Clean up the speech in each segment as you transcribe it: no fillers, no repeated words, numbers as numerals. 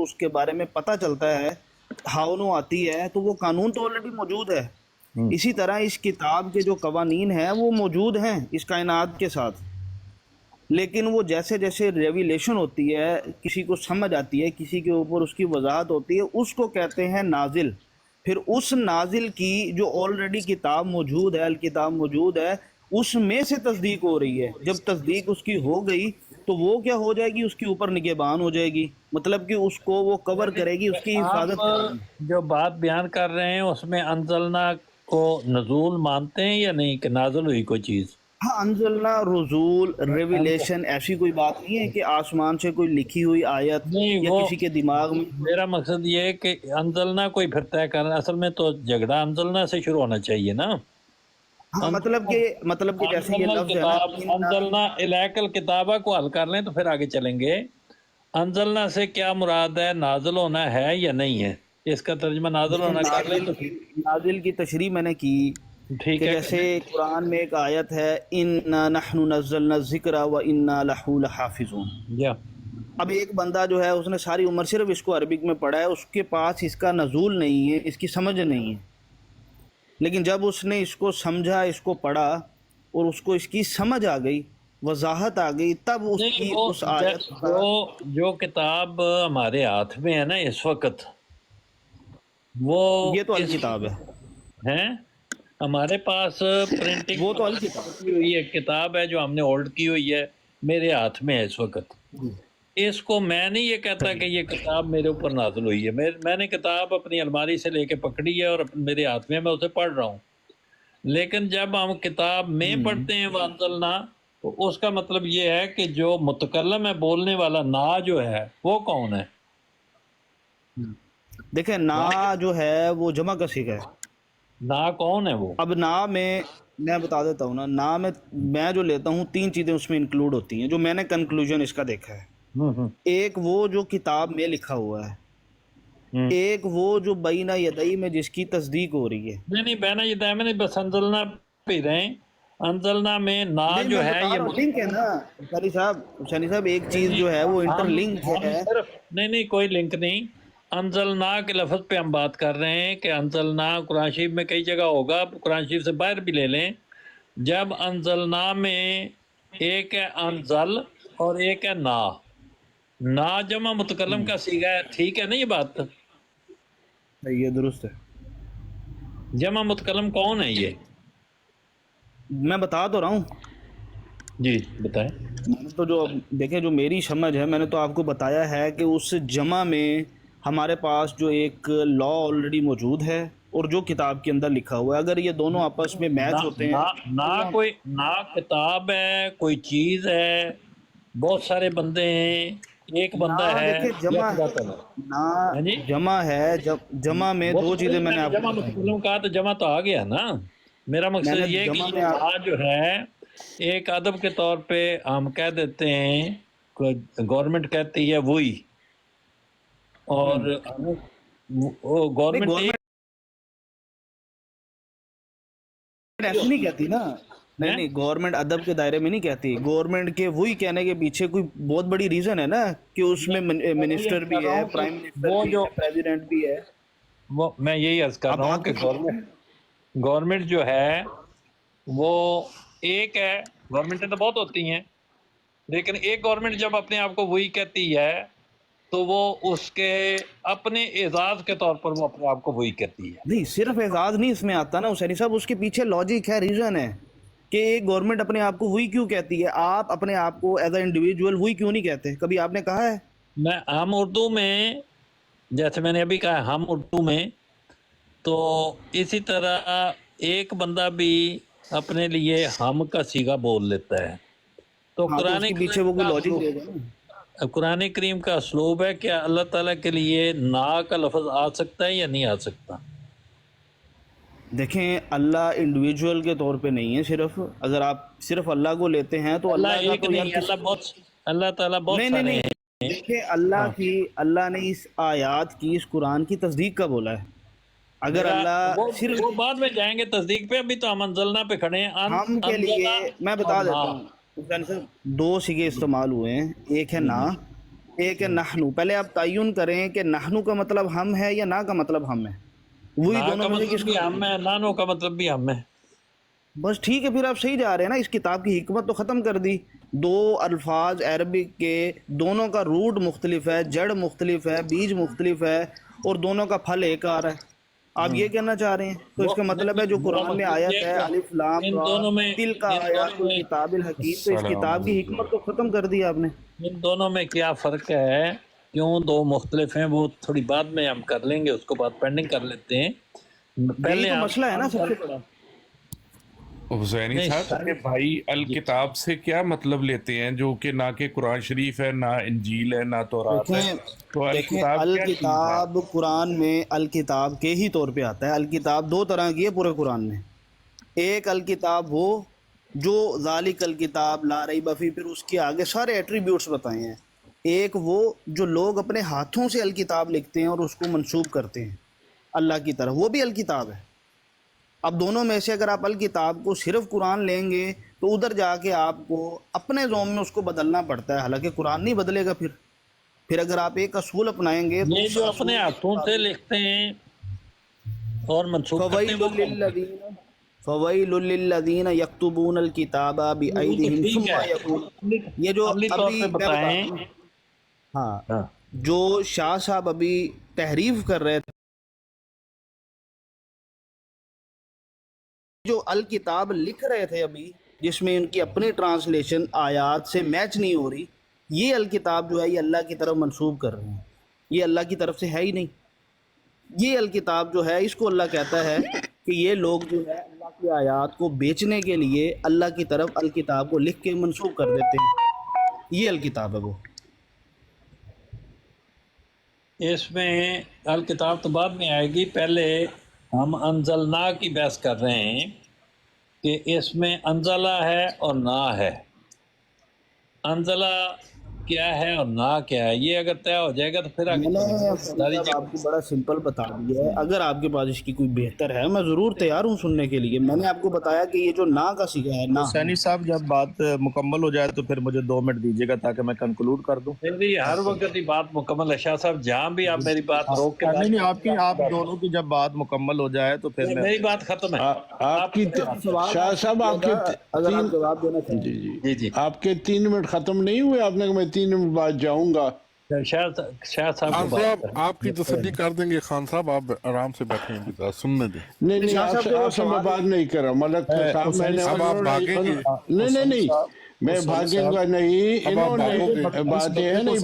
اس کے بارے میں پتہ چلتا ہے، ہاؤنو آتی ہے، تو وہ قانون تو آلریڈی موجود ہے۔ اسی طرح اس کتاب کے جو قوانین ہیں وہ موجود ہیں اس کائنات کے ساتھ، لیکن وہ جیسے جیسے ریویلیشن ہوتی ہے، کسی کو سمجھ آتی ہے، کسی کے اوپر اس کی وضاحت ہوتی ہے، اس کو کہتے ہیں نازل۔ پھر اس نازل کی جو آلریڈی کتاب موجود ہے، الکتاب موجود ہے، اس میں سے تصدیق ہو رہی ہے۔ جب تصدیق اس کی ہو گئی تو وہ کیا ہو جائے گی؟ اس کے اوپر نگہبان ہو جائے گی، مطلب کہ اس کو وہ کور کرے گی، اس کی آپ حفاظت کرے گی۔ جو بات بیان کر رہے ہیں اس میں انزلنا کو نزول مانتے ہیں یا نہیں کہ نازل ہوئی کوئی چیز؟ ہاں، انزلنا رسول ریویلیشن ایسی کوئی بات نہیں ہے کہ آسمان سے کوئی لکھی ہوئی آیت نہیں، یا وہ کسی کے دماغ میں۔ میرا مقصد یہ ہے کہ انزلنا کوئی پھر طے کرنا، اصل میں تو جھگڑا انزلنا سے شروع ہونا چاہیے نا۔ ہاں، مطلب کہ جیسے یہ انزلنا لفظ ہے نا، الکتاب، انزلنا الیک الکتابہ کو حل کر لیں تو پھر آگے چلیں گے۔ انزلنا سے کیا مراد ہے؟ نازل ہونا ہے یا نہیں ہے؟ اس کا ترجمہ نازل دیکھیں، ہونا کر لیں تو نازل کی تشریح میں نے کی ٹھیک کہ ہے۔ جیسے قرآن میں ایک آیت ہے، اِنَّا نَحْنُ نَزَّلْنَا الذِّكْرَ وَإِنَّا لَهُ لَحَافِظُونَ۔ یا اب ایک بندہ جو ہے اس نے ساری عمر صرف اس کو عربک میں پڑھا ہے، اس کے پاس اس کا نزول نہیں ہے، اس کی سمجھ نہیں ہے، لیکن جب اس نے اس کو سمجھا، اس کو پڑھا اور اس کو اس کی سمجھ آ گئی، وضاحت آ گئی، تب اس نہیں، کی وہ اس آیت کا جو کتاب ہمارے ہاتھ میں ہے نا اس وقت، وہ یہ تو اس الکتاب ہے، ہیں ہمارے پاس وہ پرنٹنگ تو الکتاب کی ہوئی ایک کتاب ہے جو ہم نے ہولڈ کی ہوئی ہے، میرے ہاتھ میں ہے اس وقت۔ اس کو میں نہیں یہ کہتا کہ یہ کتاب میرے اوپر نازل ہوئی ہے، میں نے کتاب اپنی الماری سے لے کے پکڑی ہے اور میرے ہاتھ میں اسے پڑھ رہا ہوں، لیکن جب ہم کتاب میں پڑھتے ہیں وانزلنا، تو اس کا مطلب یہ ہے کہ جو متکلم ہے، بولنے والا، نا جو ہے وہ کون ہے؟ دیکھیں، نا جو ہے وہ جمع کا صیغہ ہے۔ نا کون ہے وہ؟ اب نا میں بتا دیتا ہوں نا، نا میں جو لیتا ہوں، تین چیزیں اس میں انکلوڈ ہوتی ہیں جو میں نے کنکلوژن اس کا دیکھا ہے۔ ایک وہ جو کتاب میں لکھا ہوا ہے، ایک وہ جو بینہ یدئی میں جس کی تصدیق ہو رہی ہے۔ نہیں بہنا یہ دائم نہیں، بس انزلنا پہ رہیں۔ انزلنا میں نا نہیں، جو میں ہے بتا یہ رہا ہوں، لنک ہے نا شانی صاحب، ایک چیز جو ہے وہ انٹر لنک ہم ہے۔ صرف نہیں کوئی لنک نہیں، انزلنا کے لفظ پہ ہم بات کر رہے ہیں کہ انزلنا قرآن شریف میں کئی جگہ ہوگا، قرآن شریف سے باہر بھی لے لیں۔ جب انزلنا میں ایک ہے انزل اور ایک ہے نا، نا جمع متکلم کا صیغہ ہے، ٹھیک ہے نا یہ بات؟ یہ درست ہے، جمع متکلم کون ہے یہ؟ میں بتا تو رہا ہوں۔ جی بتائیں۔ میں نے تو جو دیکھیں، جو میری سمجھ ہے، میں نے تو آپ کو بتایا ہے کہ اس جمع میں ہمارے پاس جو ایک لا آلریڈی موجود ہے اور جو کتاب کے اندر لکھا ہوا ہے، اگر یہ دونوں آپس میں میچ ہوتے ہیں نہ کوئی نہ کتاب ہے، کوئی چیز ہے، بہت سارے بندے ہیں، ایک بندہ نا، ہے دیکھیں یا جمع خدا تعالیٰ؟ نا ہاں جی، جمع ہے، جمع میں وہ دو چیزیں میں نے آپ کو جمع بتائی ہیں۔ متکلم کہا تو جمع تو آ گیا نا۔ میرا میں نے مقصد یہ ہے کہ جمع یہ میں نا جو ہے ایک ادب کے طور پہ ہم کہہ دیتے ہیں، گورنمنٹ کہتی ہے وہی، اور نہیں، گورنمنٹ گورنمنٹ ایسے نہیں کہتی نا، ہے نہیں، گورنمنٹ ادب کے دائرے میں نہیں کہتی۔ گورنمنٹ کے وہی کہنے کے پیچھے کوئی بہت بڑی ریزن ہے نا، کہ اس میں منسٹر بھی ہے، پرائم منسٹر وہ بھی جو ہے، پریزیڈنٹ بھی ہے۔ میں یہی عرض کر اب رہا ہوں بات کہ گورنمنٹ جو ہے وہ ایک ہے، گورنمنٹیں تو بہت ہوتی ہیں، لیکن ایک گورنمنٹ جب اپنے آپ کو وہی کہتی ہے تو وہ اس کے اپنے اعزاز کے طور پر وہ اپنے آپ کو وہی کہتی ہے۔ نہیں، صرف اعزاز نہیں اس میں آتا نا حسینی صاحب، اس کے پیچھے لاجک ہے، ریزن ہے کہ ایک گورنمنٹ اپنے آپ کو وہی کیوں کہتی ہے۔ آپ اپنے آپ کو ایز اے انڈیویجول وہی کیوں نہیں کہتے؟ کبھی آپ نے کہا ہے؟ میں ہم اردو میں، جیسے میں نے ابھی کہا ہم اردو میں، تو اسی طرح ایک بندہ بھی اپنے لیے ہم کا صیغہ بول لیتا ہے، تو ہاں، تو اس قرآن کے پیچھے کریم وہ کوئی کا لاجک دے گا نا۔ قرآن کریم کا اسلوب ہے کہ اللہ تعالیٰ کے لیے نا کا لفظ آ سکتا ہے یا نہیں آ سکتا؟ دیکھیں، اللہ انڈیویجول کے طور پہ نہیں ہے صرف، اگر آپ صرف اللہ کو لیتے ہیں تو اللہ کا ایک تو یار نہیں، اللہ تعالیٰ بہت نہیں نہیں سارے نہیں، ہیں۔ دیکھیں، ہاں، اللہ نے اس آیات کی، اس قرآن کی تصدیق کا بولا ہے۔ اگر اللہ صرف وہ بعد میں جائیں گے تصدیق پہ، ابھی تو ہم انزلنا پہ کھڑے ہیں۔ ہم کے لیے، انزلنا میں اور بتا نا۔ دیتا ہوں حسین صاحب، دو صیغے استعمال ہوئے ہیں، ایک ہے نا ایک ہے نحنو، پہلے آپ تعین کریں کہ نحنو کا مطلب ہم ہے یا نا کا مطلب ہم ہے، وہی نا کا دونوں میں سے مطلب کس بھی کا؟ ہم ہے، نانو کا مطلب بھی ہم ہے۔ بس ٹھیک ہے، پھر آپ صحیح جا رہے ہیں نا، اس کتاب کی حکمت تو ختم کر دی۔ دو الفاظ عربک کے، دونوں کا روٹ مختلف ہے، جڑ مختلف ہے، بیج مختلف ہے، اور دونوں کا پھل ایک آ رہا ہے، آپ یہ کہنا چاہ رہے ہیں؟ تو اس کا مطلب ہے جو میرا قرآن میں مطلب آیت یہ ہے کہ الف لام ان را دونوں میں تلک ان دونوں آیات میں الکتاب الحکیم، تو اس السلام کتاب کی علیکم۔ حکمت تو ختم کر دی آپ نے۔ ان دونوں میں کیا فرق ہے، کیوں دو مختلف ہیں، وہ تھوڑی بعد میں ہم کر لیں گے، اس کو بعد پینڈنگ کر لیتے ہیں۔ یہی پہلے تو ہم مسئلہ ہے نا سب سے بڑا۔ حسینی نہیں صاحب کہ بھائی جی الکتاب سے کیا مطلب لیتے ہیں، جو کہ نہ کہ قرآن شریف ہے، نہ انجیل ہے، نہ تورات ہے، تو دیکھیں الکتاب کیا چیز ہے؟ الکتاب قرآن میں الکتاب کے ہی طور پہ آتا ہے۔ الکتاب دو طرح کی ہے پورے قرآن میں، ایک الکتاب وہ جو ذالک الکتاب لا ریب فیہ، پھر اس کے آگے سارے ایٹریبیوٹس بتائے ہیں۔ ایک وہ جو لوگ اپنے ہاتھوں سے الکتاب لکھتے ہیں اور اس کو منسوب کرتے ہیں اللہ کی طرف، وہ بھی الکتاب ہے۔ اب دونوں میں سے اگر آپ الکتاب کو صرف قرآن لیں گے تو ادھر جا کے آپ کو اپنے زوم میں اس کو بدلنا پڑتا ہے، حالانکہ قرآن نہیں بدلے گا۔ پھر اگر آپ ایک اصول اپنائیں گے تو یہ اس جو اپنے اصول کے ہاتھوں سے مطابق لکھتے ہیں اور منسوخ کرتے ہیں، فویل وہ کون سے؟ للذین فویل للذین یکتبون الکتاب وہ تو بأیدہم ٹھیک ثم ہے، یقول، عملی یہ جو عملی طور ابھی پہ میں بتائیں۔ بتاتا ہوں، ہاں، ہاں جو شاہ صاحب ابھی تحریف کر رہے تھے، جو الکتاب لکھ رہے تھے ابھی، جس میں ان کی اپنی ٹرانسلیشن آیات سے میچ نہیں ہو رہی، یہ الکتاب جو ہے یہ اللہ کی طرف منسوب کر رہے ہیں، یہ اللہ کی طرف سے ہے ہی نہیں۔ یہ الکتاب جو ہے اس کو اللہ کہتا ہے کہ یہ لوگ جو ہے اللہ کی آیات کو بیچنے کے لیے اللہ کی طرف الکتاب کو لکھ کے منسوب کر دیتے ہیں، یہ الکتاب ہے وہ۔ اس میں الکتاب تو بعد میں آئے گی، پہلے ہم انزلنا کی بحث کر رہے ہیں کہ اس میں انزلہ ہے اور نا ہے۔ انزلہ کیا ہے اور نا کیا ہے، یہ اگر طے ہو جائے گا تو پھر آگے میں نے ساری صاحب آپ جگہ کو بڑا سمپل بتا دیا ہے، اگر آپ کے پاس اس کی کوئی بہتر ہے میں ضرور تیار ہوں سننے کے لیے۔ میں نے آپ کو بتایا کہ یہ جو نا کا سیگا ہے نا، حسینی صاحب جب بات مکمل ہو جائے تو پھر مجھے 2 منٹ دیجیے گا تاکہ میں کنکلوڈ کر دوں۔ میری ہر وقت ہی بات مکمل ہے شاہ صاحب، جہاں بھی آپ میری بات روک کے نہیں بات نہیں، آپ دونوں کی جب بات مکمل ہو جائے تو پھر میں میری بات ختم ہے۔ آپ کی سوال شاہ صاحب آپ کے اگر آپ تین جواب دینا چاہیں۔ جی جی جی جی آپ کے 3 منٹ ختم نہیں ہوئے، آپ نے کہا میں 3 منٹ بعد جاؤں گا۔ شاہ صاحب کو خان بات صاحب کریں۔ آپ کی تسلی کر دیں گے، خان صاحب آپ آرام سے بیٹھیں، سننے دیں۔ نہیں نہیں، شاہ آپ صاحب سے کے وہ آپ سے میں سوال بات نہیں کر رہا ملک صاحب، میں نے اب آپ بھاگیں گے؟ نہیں میں بھاگوں گا نہیں، اب آپ انہوں بھاگو گے؟ نے بات یہ ہے نہیں،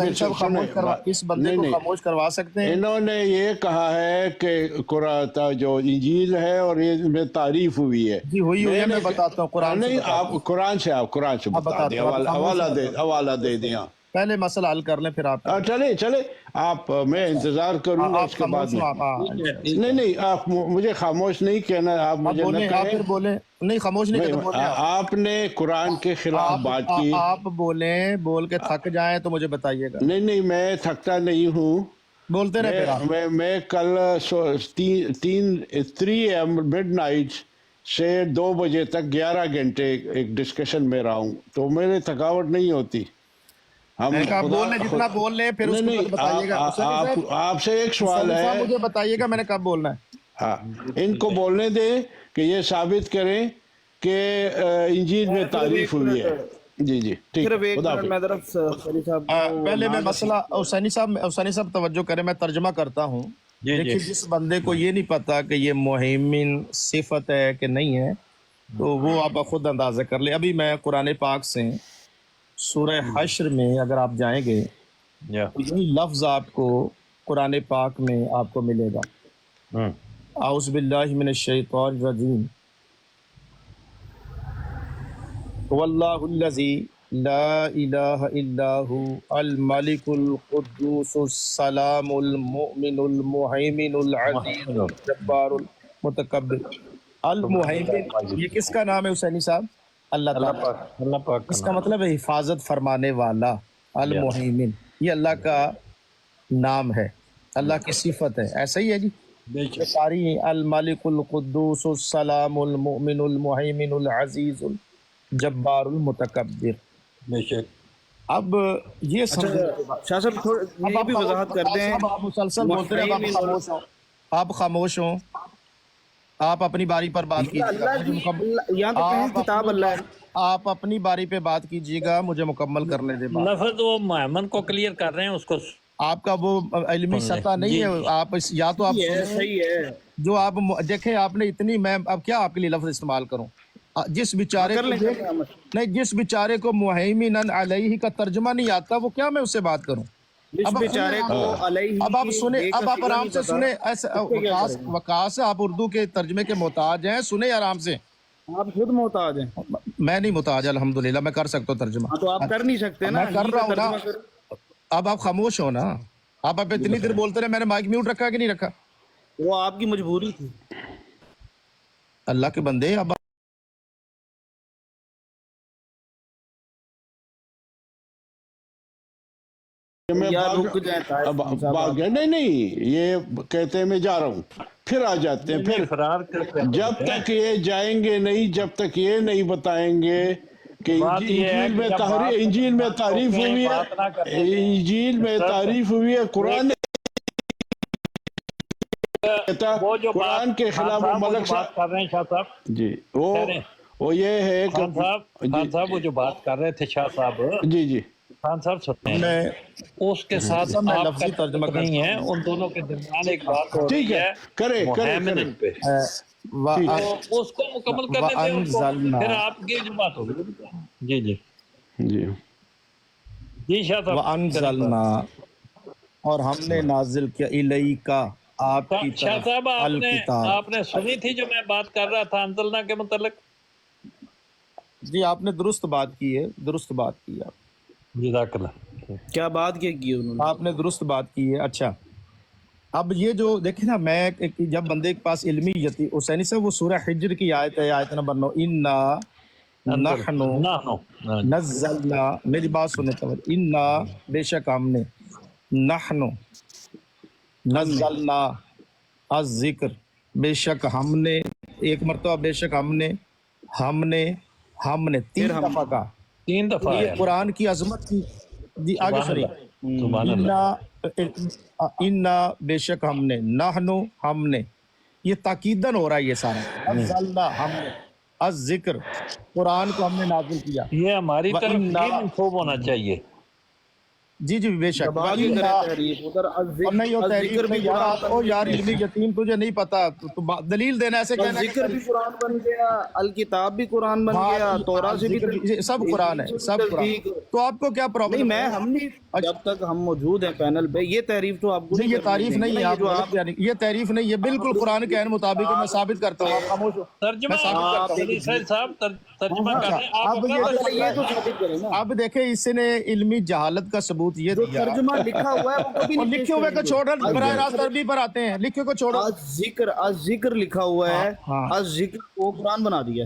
اس بندے کو خاموش کروا سکتے ہیں؟ انہوں نے یہ کہا ہے کہ قرآن جو انجیل ہے اور یہ میں تعریف ہوئی ہے، جی ہوئی ہے، میں بتاتا ہوں قرآن سے نہیں بتاتا آپ ہوں۔ قرآن سے بتا دیں، حوالہ دے دیں آپ۔ پہلے مسئلہ حل کر لیں پھر آپ چلے آپ، میں انتظار کروں گا اس کے بعد خاموش میں۔ ہوں ٹھیک ہے ٹھیک ہے۔ نہیں آپ مجھے خاموش نہیں کہنا، آپ آپ مجھے نہ بولیں، آپ کہیں۔ پھر بولیں، نہیں خاموش نہیں کہتے، بولیں آپ نے قرآن کے خلاف بات کی۔ آپ بولیں، بول کے تھک جائیں تو مجھے بتائیے گا، نہیں میں تھکتا نہیں ہوں، بولتے رہے پھر آپ۔ میں کل 3 AM مڈ نائٹ سے 2 بجے تک 11 گھنٹے ایک ڈسکشن میں رہا ہوں، تو میرے تھکاوٹ نہیں ہوتی۔ ہم میں نے کہا بول لیں، جتنا بول لیں، پھر اس کے بعد بتائیے گا۔ آپ سے ایک سوال ہے، مجھے بتائیے گا میں نے کب بولنا ہے۔ ہاں ان کو بولنے دیں کہ یہ ثابت کریں کہ انجیل میں تعریف ہوئی ہے۔ جی ٹھیک صرف ہے، ایک خدا منٹ حافظ۔ میں طرف سری صاحب کو پہلے میں نا کا مسئلہ حسینی صاحب توجہ کریں، میں ترجمہ کرتا ہوں۔ جی دیکھیے جی جس بندے کو یہ نہیں پتا کہ یہ مہیمن صفت ہے کہ نہیں ہے تو وہ آپ خود اندازہ کر لیں۔ ابھی میں قرآن پاک سے سورہ حشر میں اگر آپ جائیں گے یا تو یہی لفظ آپ کو قرآن پاک میں آپ کو ملے گا، اعوذ باللہ من الشیطان الرجیم، واللہ الذی لا الہ الا هو الملک القدوس السلام المؤمن المہیمن العزیز الجبار المتکبر۔ المہیمن یہ کس کا نام ہے حسینی صاحب؟ اللہ تعالیٰ۔ اللہ پاک اس کا مطلب ہے حفاظت فرمانے والا، المہیمن یہ اللہ کا نام ہے، اللہ کی صفت ہے، ایسا ہی ہے جی یہ ساری۔ الملک القدوس السلام المؤمن المہیمن العزیز الجبار المتکبر۔ بے شک اب یہ سمجھنے کے بعد شاہ صاحب تھوڑا یہ بھی وضاحت کر دیں. اب آپ مسلسل بولتے رہے، اب آپ خاموش ہوں، آپ خاموش ہوں، آپ اپنی باری پر بات کیجیے گا. اللہ کی یہاں تو کہیں کتاب اللہ ہے. آپ اپنی باری پہ بات کیجیے گا، مجھے مکمل کرنے دے بات. لفظ وہ محمد کو کلیئر کر رہے ہیں، اس کو آپ کا وہ علمی سطح نہیں ہے. آپ یا تو آپ سنیں، صحیح ہے جو آپ دیکھیں آپ نے اتنی، میں اب کیا آپ کے لیے لفظ استعمال کروں. جس بیچارے کر کو لیں نہیں، جس بیچارے کو مہیمن علیہ کا ترجمہ نہیں آتا، وہ کیا میں اس سے بات کروں. جس اب بیچارے کو علیہ اب آپ سنیں، اب آپ آرام سے سنیں. کریں. وقاص آپ اردو کے ترجمے کے محتاج ہیں، سنیں آرام سے. آپ خود محتاج ہیں. میں نہیں محتاج الحمدللہ، میں کر سکتا ہوں ترجمہ. ہاں تو آپ کر نہیں سکتے نا. میں کر رہا ہوں نا. اب آپ خاموش ہو نا. آپ اتنی دیر بولتے رہے، میں نے مائک میوٹ رکھا کہ نہیں رکھا؟ وہ آپ کی مجبوری تھی. اللہ کے بندے. اب رک جائیں. اب بھاگ گئے. نہیں یہ کہتے ہیں میں جا رہا ہوں، پھر آ جاتے ہیں. پھر فرار کرتے ہیں. جب تک یہ جائیں گے نہیں، جب تک یہ نہیں بتائیں گے کہ انجیل میں تعریف ہوئی ہے، انجیل میں تعریف ہوئی ہے. قرآن وہ جو قرآن کے خلاف وہ ملک بات کر رہے ہیں شاہ صاحب، جی وہ یہ ہے کہ خان صاحب وہ جو بات کر رہے تھے شاہ صاحب، جی جی خان صاحب سنیں، اس کے ساتھ میں آپ لفظی کا ترجمہ نہیں ہے، ان دونوں کے درمیان ایک بات ہو ٹھیک رہی ہے. ہے کرے محیمن پہ، تو اس کو مکمل کرنے دیں ان کو، پھر آپ کی جو بات ہوگی. جی جی جی جی شاہ صاحب. وَأَنزَلْنَا، اور ہم نے نازل کیا، الیکا، آپ کی شاہ طرف، صاحب الکتاب. آپ نے سنی تھی جو میں بات کر رہا تھا انزلنا کے متعلق؟ جی آپ نے درست بات کی ہے، درست بات کی ہے. جزاک اللہ. کیا بات کیا کی انہوں نے؟ آپ نے درست بات کی ہے. اچھا اب یہ جو دیکھیں نا، میں جب بندے کے پاس علمی حسینی صاحب، وہ سورہ حجر کی آیت ہے، آیت نمبر 9، انا نحن نزلنا، میری بات سنیں تو، انا بے شک ہم نے، نحن نزلنا الذکر، بے شک ہم نے، ایک مرتبہ بے شک ہم نے 3 دفعہ کہا. 3 دفعہ یہ آیا. قرآن کی عظمت کی. جی آگے سبحان سنیے. اللہ، سبحان اللہ. انا بے شک ہم نے، نحنو ہم نے، یہ تاکیدن ہو رہا ہے یہ سارا. نزلنا ہم نے، الذکر قرآن کو ہم نے نازل کیا. یہ ہماری طرف وَإِنَّا، یہ منسوب ہونا چاہیے. جی جی بے شک. جب آگے کریں تحریف ادھر اور نہیں ہوتا ہے الذکر بھی یار. قرآن آپ او یار علمی یتیم، تجھے نہیں پتا تو دلیل دینا، ایسے کہنا ذکر بھی قرآن بن گیا، الکتاب بھی قرآن بن گیا، تورا سے بھی سب قرآن ہے، سب قرآن. تو آپ کو کیا نہیں. پرابلم؟ میں ہم نہیں، جب تک ہم موجود ہیں پینل پہ، یہ تعریف تو آپ کو یہ تعریف نہیں ہے، جو آپ یہ تعریف نہیں ہے، بالکل قرآن کے عین مطابق ہے. میں ثابت کرتا ہوں، آپ خاموش ہو. ترجمہ میں ثابت کرتا ہوں. علی سعید صاحب ترجمہ کر رہے ہیں، آپ اب اپنا یہ ترجمہ یہ تو ثابت کریں نا. اب دیکھیں اس نے علمی جہالت کا ثبوت یہ جو دیا. ترجمہ لکھا ہوا ہے وہ کبھی اور نہیں لکھے ہوئے کو چھوڑ، براہ راست عربی پر آتے ہیں، لکھے کو چھوڑو. ذکر لکھا ہوا ہے، ہاں. ذکر کو قرآن بنا دیا.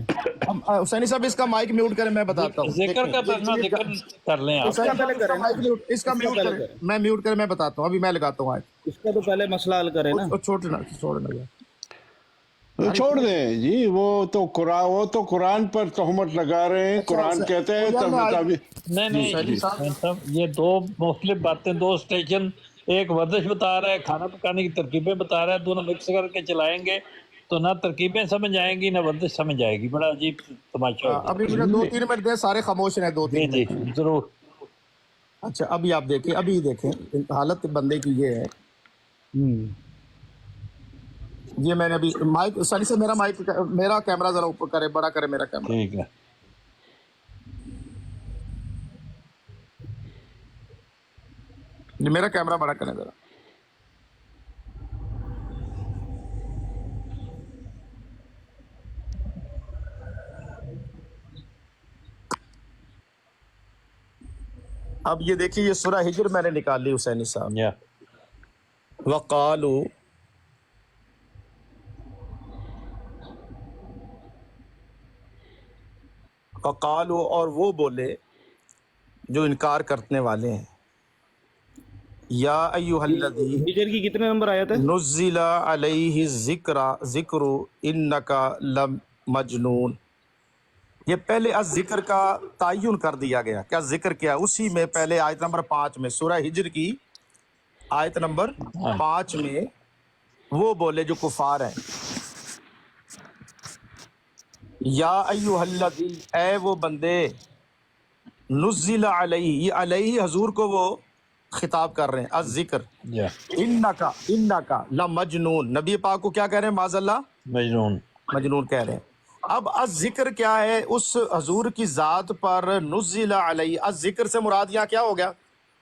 حسینی صاحب اس کا مائک میوٹ کریں، میں بتاتا ہوں. ذکر کا ترجمہ ذکر کر لیں آپ. اس کا پہلے کریں نا. اس کا میوٹ کریں، میں میوٹ کریں، میں بتاتا ہوں. ابھی میں لگاتا ہوں آج. اس کا تو پہلے مسئلہ حل کریں نا. چھوڑنا چھوڑ دیں جی. وہ تو قرآن پر تہمت لگا رہے ہیں. قرآن کہتے ہیں نہیں صاحب، یہ 2 مختلف باتیں، 2 اسٹیشن، ایک ورزش بتا رہا ہے، کھانا پکانے کی ترکیبیں بتا رہا ہے، دونوں مکس کر کے چلائیں گے تو نہ ترکیبیں سمجھ آئیں گی نہ ورزش سمجھ آئے گی. بڑا عجیب تماشا ہوگا. ابھی مجھے 2-3 منٹ دیں، سارے خاموش ہیں 2-3 جی منٹ. ضرور. اچھا ابھی آپ دیکھیں، ابھی دیکھیں حالت بندے کی یہ ہے. یہ میں نے ابھی مائک ساری سے، میرا کیمرہ ذرا اوپر کرے، بڑا کرے میرا کیمرہ. ٹھیک ہے. میرا کیمرہ بڑا کریں ذرا. اب یہ دیکھیے، یہ سورہ ہجر میں نے نکال لی حسینی صاحب. وقالو، اور وہ بولے جو انکار کرنے والے ہیں، یا ایھا الذی، ہجر کی کتنے نمبر آیت ہے؟ نزل علیہ الذکر انک لمجنون. یہ پہلے ذکر کا تعین کر دیا گیا، کیا ذکر کیا اسی میں پہلے آیت نمبر 5 میں سورہ ہجر کی آیت نمبر 5 میں وہ بولے جو کفار ہیں، یا ایھا الذین، اے وہ بندے، نزل علیہ، یہ علیہ حضور کو وہ خطاب کر رہے ہیں، الذکر، انکا لمجنون، نبی پاک کو کیا کہہ رہے ہیں؟ معاذ اللہ مجنون کہہ رہے ہیں۔ اب الذکر کیا ہے؟ اس حضور کی ذات پر نزل علیہ، الذکر سے مراد یہاں کیا ہو گیا؟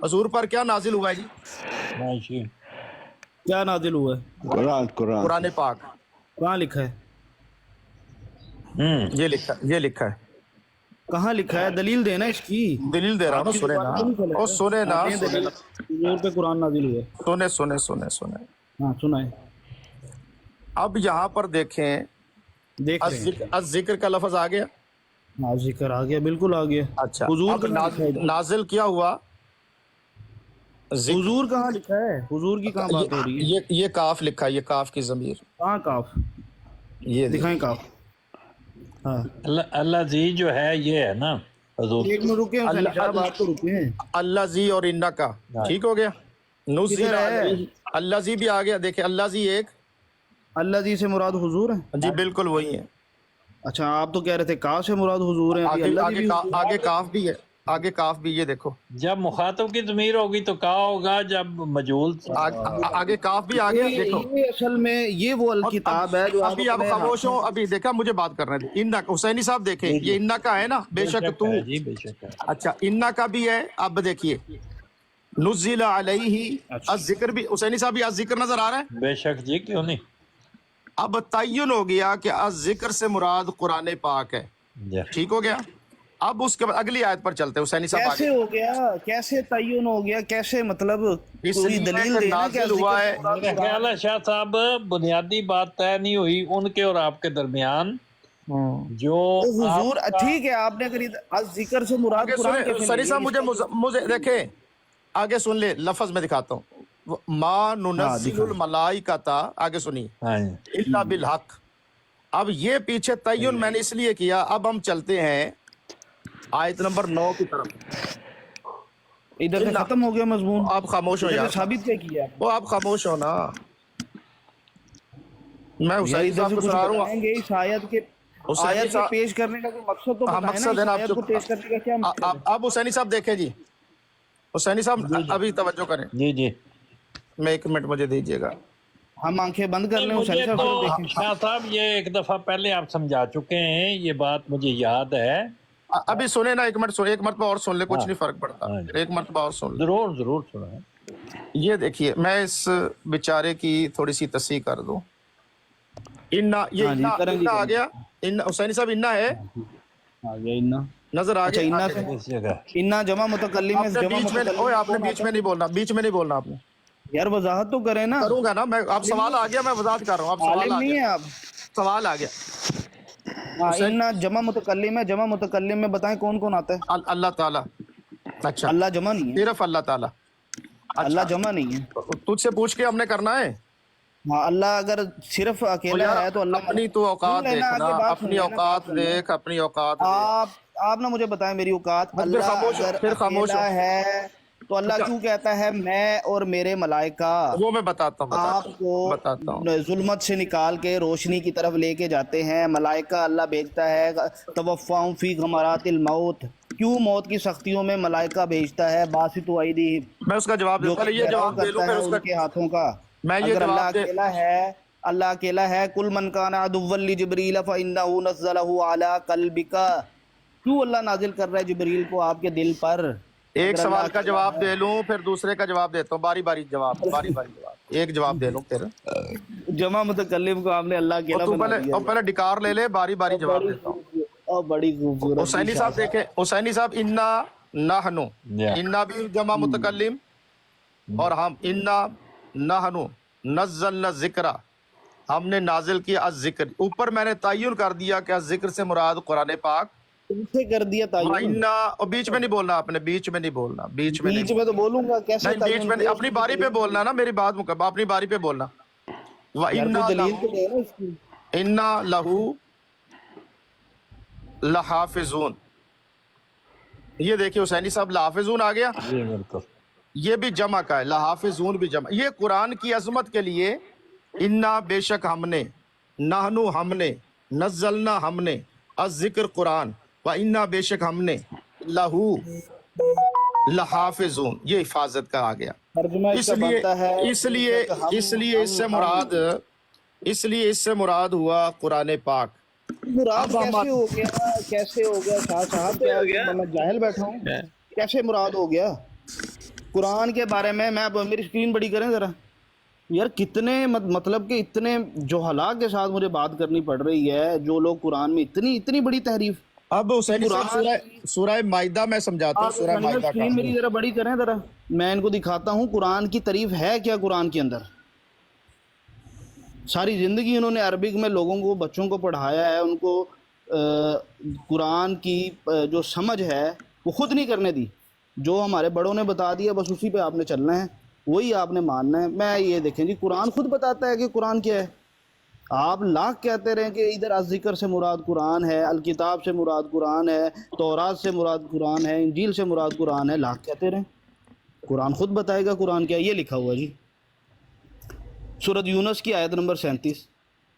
حضور پر کیا نازل ہوا ہے جی؟ کیا نازل ہوا ہے؟ قرآن پاک۔ کہاں لکھا ہے؟ یہ لکھا ہے۔ کہاں لکھا ہے؟ دلیل دینا اس کی۔ دلیل دے رہا ہوں، سنے نا، اور سنے نا، حضور پہ قرآن نازل ہوا ہے۔ سنے۔ ہاں سنائیں۔ اب یہاں پر دیکھیں، دیکھ رہے ہیں۔ الذکر کا لفظ آ گیا۔ ہاں ذکر آ گیا، بالکل آ گیا۔ اچھا، حضور اب کہاں لکھا ہے؟ نازل کیا ہوا؟ حضور کہاں لکھا ہے؟ حضور کی کہاں بات ہو رہی ہے؟ یہ کاف لکھا ہے، یہ کاف کی ضمیر، کہاں کاف؟ یہ دکھائیں کاف۔ ہاں اللہ جی جو ہے یہ ہے نا حضور، ایک میں رکے حسین صاحب، آپ تو رکے ہیں۔ اللہ زی اور انہ کا ٹھیک ہو گیا۔ نزل علیہ، اللہ زی بھی آ گیا، دیکھیں اللہ زی ایک، اللہ جی سے مراد حضور ہے؟ جی بالکل وہی ہے۔ اچھا آپ تو کہہ رہے تھے کاف سے مراد حضور ہیں، آگے کاف بھی ہے، آگے کاف بھی، یہ دیکھو جب مخاطب کی ضمیر ہوگی تو کا ہوگا، جب مجہول آگے کاف بھی آگے، دیکھو یہ اصل میں یہ وہ الکتاب ہے جو ابھی آپ خاموش ہو، ابھی دیکھا مجھے بات کرنے دیں۔ انہ کا، حسینی صاحب دیکھیں، یہ انہ کا ہے نا، بے شک تو، جی بے شک ہے۔ اچھا انہ کا بھی ہے۔ اب دیکھیے نزل علیہ الذکر بھی، حسینی صاحب یہ الذکر نظر آ رہا ہے؟ بے شک جی، کیوں نہیں۔ اب تعین ہو گیا کہ الذکر سے مراد قرآن پاک ہے، ٹھیک ہو گیا۔ اب اس کے بعد اگلی آیت پر چلتے ہیں، حسینی صاحب کیسے ہو گیا؟ کیسے تعین ہو گیا؟ کیسے مطلب کوئی دلیل دینا کہ ہوا ہے۔ میرا خیال ہے شاہ صاحب بنیادی بات طے نہیں ہوئی ان کے اور آپ کے درمیان، جو حضور ٹھیک ہے آپ نے کری ذکر سے مراد قرآن کیسے حسینی صاحب مجھے دیکھیں، آگے سن لے، لفظ میں دکھاتا ہوں، ما ننزل الملائکۃ، آگے سنیے، الا بالحق۔ اب یہ پیچھے تعین میں نے اس لیے کیا۔ اب ہم چلتے ہیں آیت نمبر 9 کی طرف۔ ادھر سے ختم ہو گیا مضمون، آپ خاموش ہو یار، ثابت کیا کیا؟ وہ آپ خاموش ہو نا، میں حسین صاحب کو سنا رہا ہوں۔ اس آیت کے آیت کو پیش کرنے کا کوئی مقصد تو بتائیں نا، مقصد ہے نا، آیت کو پیش کرنے کا کیا مقصد ہے؟ آپ حسینی صاحب دیکھیں جی، حسینی صاحب ابھی توجہ کریں، جی میں 1 منٹ مجھے دیجیے گا، ہم آنکھیں بند کر لیں حسین مجھے صاحب تو دیکھیں۔ شاہ صاحب یہ ایک دفعہ پہلے آپ سمجھا چکے ہیں، یہ بات مجھے یاد ہے۔ ابھی سنیں نا، 1 منٹ سنیں، 1 مرتبہ اور سن لے، کچھ نہیں فرق پڑتا، 1 مرتبہ اور سن لے۔ ضرور سنا۔ یہ دیکھیے، میں اس بیچارے کی تھوڑی سی تصحیح کر دوں۔ یہ انہ آ گیا، حسینی صاحب انہ ہے، آ گیا انہ، نظر آ اچھا گیا۔ انہ سے اس جگہ انہ جمع متکلم ہے، جمع متکلم آپ نے بیچ میں نہیں بولنا، بیچ میں نہیں بولنا آپ نے، یار وضاحت تو کریں نا، کروں گا نا میں، آپ سوال آ گیا، میں وضاحت کر رہا ہوں، آپ سوال عالم آ نہیں گیا، ہے آپ۔ سوال آ گیا۔ انہ جمع متکلم ہے، جمع متکلم میں بتائیں کون کون آتا ہے؟ اللہ تعالیٰ، اچھا اللہ جمع نہیں ہے، صرف اللہ تعالیٰ، اللہ جمع نہیں ہے۔ تجھ سے پوچھ کے ہم نے کرنا ہے؟ ہاں اللہ اگر صرف اکیلا ہے تو اللہ اپنی تو اوقات دیکھنا، اپنی اوقات دیکھ، اپنی اوقات دیکھ۔ آپ نہ مجھے بتائیں میری اوقات۔ اللہ اگر اکیلا ہے تو اللہ کیوں کہتا ہے میں اور میرے ملائکہ وہ میں بتاتا آپ ہوں، کو ظلمت سے نکال کے روشنی کی طرف لے کے جاتے ہیں؟ ملائکہ اللہ بھیجتا ہے، توفاؤں فی غمرات الموت، کیوں موت کی سختیوں میں ملائکہ بھیجتا ہے؟ باسطوا ایدیہم، میں اس کا جواب جو دوں، یہ جواب دے لوں کرتا پھر ہے اس ان کا کے ہاتھوں کا۔ میں یہ اگر اللہ جواب دے، اکیلا ہے، اللہ اکیلا ہے، کل من کان عدوا لجبریل فانہ نزلہ علی قلبک، کیوں اللہ نازل کر رہا ہے جبریل کو آپ کے دل پر؟ ایک سوال کا جواب دے لوں پھر دوسرے کا جواب دیتا ہوں، باری باری جواب، ایک جواب دے لوں پھر۔ جمع متکلم کو آپ نے اللہ اکیلا بنا دیا۔ پہلے ڈکار لے لے، باری باری جواب دیتا ہوں۔ بڑی خوبصورت حسینی صاحب دیکھیں، حسینی صاحب انا نحنو، انا بھی جمع متکلم، اور ہم انا نحنو نزلنا ذکر، ہم نے نازل کیا الذکر، اوپر میں نے تعین کر دیا کہ ذکر سے مراد قرآن پاک، سے کر دیا تعین، اور بیچ میں نہیں بولنا آپ نے، بیچ میں نہیں بولنا، بیچ میں بیچ میں تو بولوں گا کیسے؟ نہیں، بیچ میں اپنی باری پہ بولنا نا، میری بات مکمل، اپنی باری پہ بولنا۔ دلیل تو دے نا اس کی۔ انا لہو لحافظون، یہ دیکھیے حسینی صاحب لحافظون آ گیا، جی بالکل، یہ بھی جمع کا ہے، لحافظون بھی جمع۔ یہ قرآن کی عظمت کے لیے انا بے شک ہم نے، نحنو ہم نے، نزلنا ہم نے، الذکر قرآن، و انا بے شک ہم نے، لہو لحافظون، یہ حفاظت کا آ گیا۔ ترجمہ اس اس کا لیے بنتا ہے اس لیے اس سے مراد ہوا قرآن پاک۔ مراد کیسے ہو گیا شاہ صاحب؟ کیا میں جاہل بیٹھا ہوں؟ کیسے مراد ہو گیا؟ قرآن کے بارے میں میری اسکرین بڑی کریں ذرا یار، کتنے مطلب کہ اتنے جوہلا کے ساتھ مجھے بات کرنی پڑ رہی ہے، جو لوگ قرآن میں اتنی بڑی تحریف۔ اب حسینی صاحب سورہ مائدہ میں سمجھاتا ہوں، سورہ مائدہ کا اسکرین میری ذرا بڑی کریں ذرا، میں ان کو دکھاتا ہوں قرآن کی تعریف ہے کیا قرآن کے اندر۔ ساری زندگی انہوں نے عربک میں لوگوں کو، بچوں کو پڑھایا ہے، ان کو قرآن کی جو سمجھ ہے وہ خود نہیں کرنے دی، جو ہمارے بڑوں نے بتا دیا بس اسی پہ آپ نے چلنا ہے، وہی آپ نے ماننا ہے۔ میں یہ دیکھیں جی، قرآن خود بتاتا ہے کہ قرآن کیا ہے۔ آپ لاکھ کہتے رہیں کہ ادھر الذکر سے مراد قرآن ہے، الکتاب سے مراد قرآن ہے، تورات سے مراد قرآن ہے، انجیل سے مراد قرآن ہے، لاکھ کہتے رہیں، قرآن خود بتائے گا قرآن کیا ہے۔ یہ لکھا ہوا جی سورۃ یونس کی آیت نمبر 37،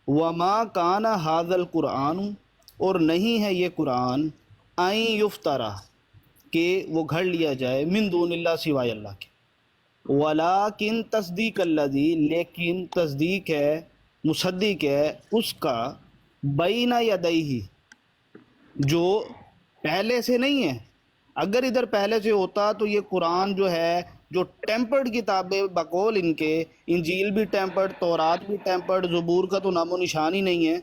وَمَا كَانَ هَذَا الْقُرْآنُ، اور نہیں ہے یہ قرآن، أَن يُفْتَرَى، کہ وہ گھڑ لیا جائے، من دون اللہ، سوائے اللہ کے، وَلَٰكِن تصدیق الذی، لیکن تصدیق ہے، مصدق ہے اس کا، بین یدیہ، جو پہلے سے نہیں ہے۔ اگر ادھر پہلے سے ہوتا تو یہ قرآن جو ہے، جو ٹیمپرڈ کتابیں بقول ان کے، انجیل بھی ٹیمپرڈ، تورات بھی ٹیمپرڈ، زبور کا تو نام و نشان ہی نہیں ہے،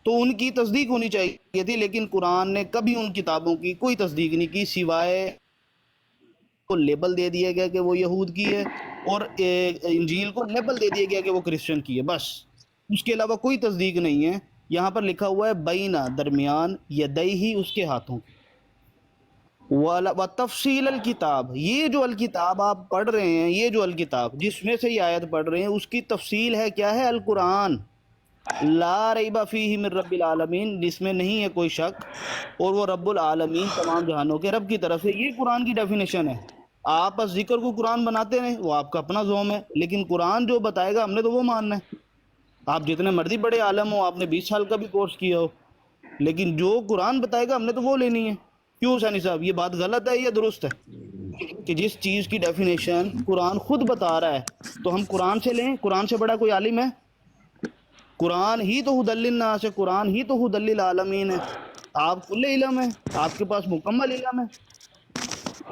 تو ان کی تصدیق ہونی چاہیے تھی، لیکن قرآن نے کبھی ان کتابوں کی کوئی تصدیق نہیں کی، سوائے کو لیبل دے دیا گیا کہ وہ یہود کی ہے، اور انجیل کو لیبل دے دیا گیا کہ وہ کرسچن کی ہے، بس اس کے علاوہ کوئی تصدیق نہیں ہے۔ یہاں پر لکھا ہوا ہے بینا، درمیان، یدیہ، اس کے ہاتھوں، وَتَفْصِیلَ الکتاب، یہ جو الکتاب آپ پڑھ رہے ہیں، یہ جو الکتاب جس میں سے یہ آیت پڑھ رہے ہیں، اس کی تفصیل ہے، کیا ہے؟ القرآن، لا ریب فیہ من رب العالمین، جس میں نہیں ہے کوئی شک، اور وہ رب العالمین، تمام جہانوں کے رب کی طرف سے۔ یہ قرآن کی ڈیفینیشن ہے۔ آپ بس ذکر کو قرآن بناتے رہیں، وہ آپ کا اپنا زوم ہے، لیکن قرآن جو بتائے گا ہم نے تو وہ ماننا ہے۔ آپ جتنے مرضی بڑے عالم ہو، آپ نے 20 سال کا بھی کورس کیا ہو، لیکن جو قرآن بتائے گا ہم نے تو وہ لینی ہے۔ کیوں حسینی صاحب، یہ بات غلط ہے یا درست ہے کہ جس چیز کی ڈیفینیشن قرآن خود بتا رہا ہے تو ہم قرآن سے لیں؟ قرآن سے بڑا کوئی عالم ہے؟ قرآن ہی تو ہدی للناس ہے، قرآن ہی تو ہدی للعالمین ہے۔ آپ کل علم ہے، آپ کے پاس مکمل علم ہے۔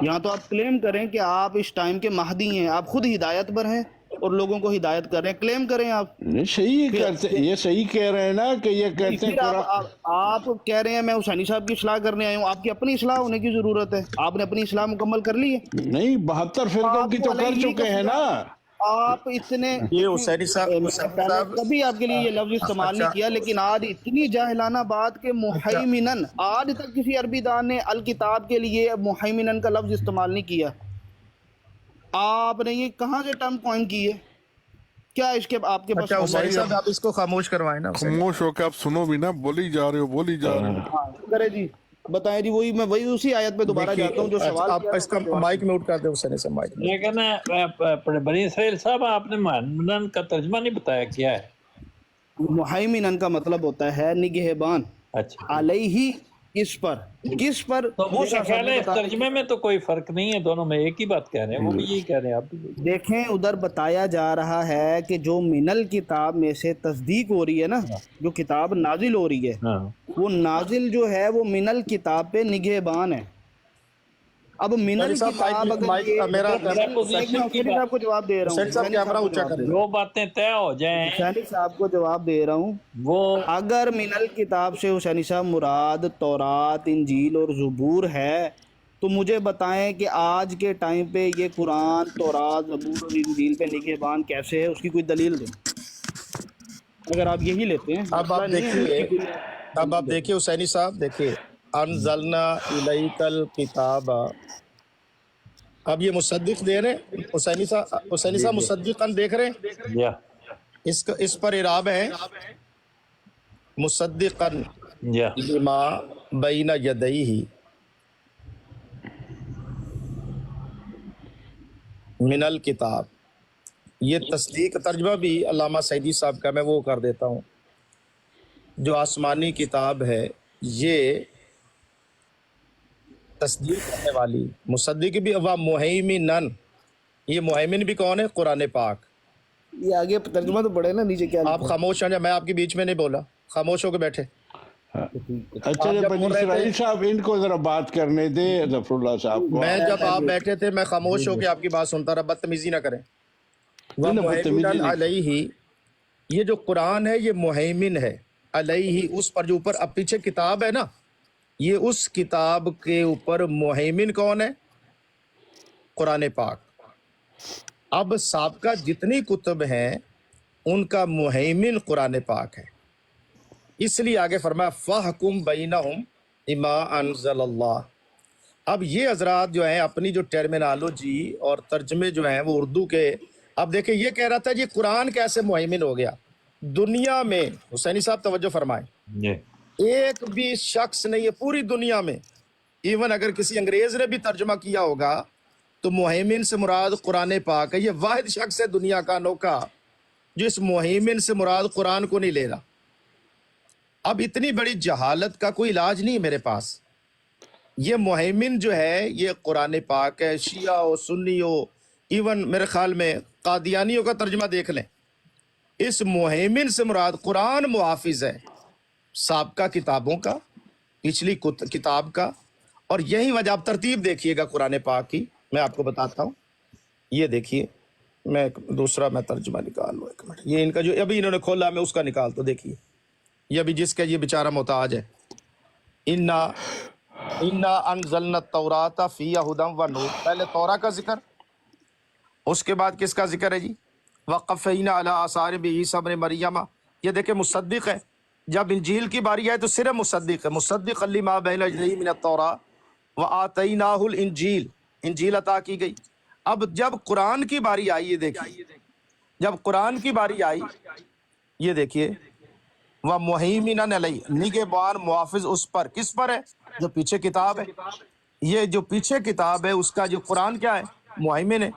یہاں تو آپ کلیم کریں کہ آپ اس ٹائم کے مہدی ہیں، آپ خود ہدایت پر ہیں اور لوگوں کو ہدایت کر رہے ہیں، کلیم کریں آپ۔ نہیں صحیح کرتے، یہ صحیح کہہ رہے ہیں نا کہ یہ کہتے ہیں پھر قرآن۔ آپ کہہ رہے ہیں میں حسینی صاحب کی اصلاح کرنے آیا ہوں، آپ کی اپنی اصلاح ہونے کی ضرورت ہے، آپ نے اپنی اصلاح مکمل کر لی ہے؟ نہیں 72 فرقوں کی تو کر چکے ہیں نا۔ آپ اتنے، یہ حسینی صاحب کبھی آپ کے لیے یہ لفظ استعمال نہیں کیا، لیکن آج اتنی جاہلانہ بات کہ محیمنن، آج تک کسی عربی دان نے الکتاب کے لیے محیمنن کا لفظ استعمال نہیں کیا۔ آپ نے یہ کہاں سے ٹرم کوائن کی ہے؟ کیا اس کے آپ کے پاس؟ حسینی صاحب آپ اس کو خاموش کروائیں نا۔ خاموش ہو کے آپ سنو بھی نا، بولی جا رہے ہو۔ ہاں کرے جی، بتائیں جی، وہی اسی آیت پہ دوبارہ جاتا ہوں جو سوال آپ اس کا مائک میوٹ کر دیں حسینی صاحب، مائک۔ لیکن بنی اسرائیل صاحب، آپ نے محیمن کا ترجمہ نہیں بتایا کیا ہے؟ محیمنن کا مطلب ہوتا ہے نگہبان، اچھا، علیہ، اس پر، کس پر؟ تو میرا خیال ہے اس ترجمے میں تو کوئی فرق نہیں ہے، دونوں میں ایک ہی بات کہہ رہے ہیں، وہ بھی یہی کہہ رہے ہیں، آپ بھی۔ دیکھیں ادھر بتایا جا رہا ہے کہ جو من الکتاب میں سے تصدیق ہو رہی ہے نا، جو کتاب نازل ہو رہی ہے، ہاں، وہ نازل جو ہے وہ من الکتاب پہ نگہبان ہے۔ اب من الکتاب صاحب کو جواب دے رہا ہوں، جو باتیں طے ہو جائیں، حسینی صاحب کو جواب دے رہا ہوں، وہ اگر من الکتاب سے حسینی صاحب مراد تورات، انجیل اور زبور ہے تو مجھے بتائیں کہ آج کے ٹائم پہ یہ قرآن، تورات، زبور اور انجیل پہ نگہبان کیسے ہے؟ اس کی کوئی دلیل دیں اگر آپ یہی لیتے ہیں۔ اب آپ دیکھیے حسینی صاحب، دیکھیے انزلنا الیک الکتاب، اب یہ مصدق دے رہے حسینی صاحب مصدقاً دیکھ رہے ہیں، اس پر اعراب ہے مصدقاً لما بین یدیہ من الکتاب، یہ تصدیق ترجمہ بھی علامہ سعیدی صاحب کا میں وہ کر دیتا ہوں، جو آسمانی کتاب ہے یہ تصدیق کرنے والی، مصدق بھی، و مہیمنن، یہ مہیمن بھی کون ہے؟ قرآن پاک۔ یہ آگے ترجمہ تو پڑھے نا نیچے کیا آپ خاموش ہیں، میں آپ کے بیچ میں نہیں بولا، خاموش ہو کے بیٹھے۔ اچھا بنی اسرائیل صاحب ان کو ذرا بات کرنے دے ظفر اللہ صاحب کو۔ میں جب آپ بیٹھے تھے میں خاموش ہو کے آپ کی بات سنتا رہا، بدتمیزی نہ کریں۔ وَمُهَيْمِنًا عَلَيْهِ، یہ جو قرآن ہے یہ مہیمن ہے، علیہ، اس پر جو اوپر اب پیچھے کتاب ہے نا، یہ اس کتاب کے اوپر مہیمن کون ہے؟ قرآن پاک۔ اب سابقہ جتنی کتب ہیں ان کا مہیمن قرآن پاک ہے، اس لیے آگے فرمایا فَحْكُمْ بَيْنَهُمْ بِمَا أَنزَلَ اللَّهُ۔ اب یہ حضرات جو ہیں اپنی جو ٹرمینالوجی اور ترجمے جو ہیں وہ اردو کے، اب دیکھیں یہ کہہ رہا تھا جی قرآن کیسے مہیمن ہو گیا دنیا میں، حسینی صاحب توجہ فرمائیں، ایک بھی شخص نہیں ہے پوری دنیا میں، ایون اگر کسی انگریز نے بھی ترجمہ کیا ہوگا تو مہیمن سے مراد قرآن پاک ہے، یہ واحد شخص ہے دنیا کا انوکھا جو اس مہیمن سے مراد قرآن کو نہیں لے رہا۔ اب اتنی بڑی جہالت کا کوئی علاج نہیں ہے میرے پاس، یہ مہیمن جو ہے یہ قرآن پاک ہے، شیعہ ہو سنی ہو، ایون میرے خیال میں قادیانیوں کا ترجمہ دیکھ لیں، اس مہیمن سے مراد قرآن محافظ ہے سابقہ کتابوں کا، پچھلی کتاب کا، اور یہی وجہ، آپ ترتیب دیکھیے گا قرآن پاک کی، میں آپ کو بتاتا ہوں، یہ دیکھیے، میں دوسرا میں ترجمہ نکال لوں، ایک منٹ، یہ ان کا جو ابھی انہوں نے کھولا میں اس کا نکال تو دیکھیے، یہ ابھی جس کا یہ بیچارہ محتاج ہے، انا انزلنا التوراۃ فیہا ھدی ونور، پہلے تورا کا ذکر، اس کے بعد کس کا ذکر ہے جی؟ وقفینا علی آثار بعیسیٰ ابن مریم، یہ دیکھیں مصدق ہے، جب انجیل کی باری آئے تو صرف مصدق ہے، مصدق لما بین یدیہ من التوراۃ وآتیناہ الانجیل، انجیل عطا کی گئی۔ اب جب قرآن کی باری آئی، یہ دیکھیے، جب قرآن کی باری آئی یہ دیکھیے، وَمُهَيْمِنًا عَلَيْهِ، نگہبان محافظ اس پر، کس پر ہے؟ جو پیچھے کتاب ہے، یہ جو پیچھے کتاب ہے اس کا جو قرآن کیا ہے؟ مہیمن ہے۔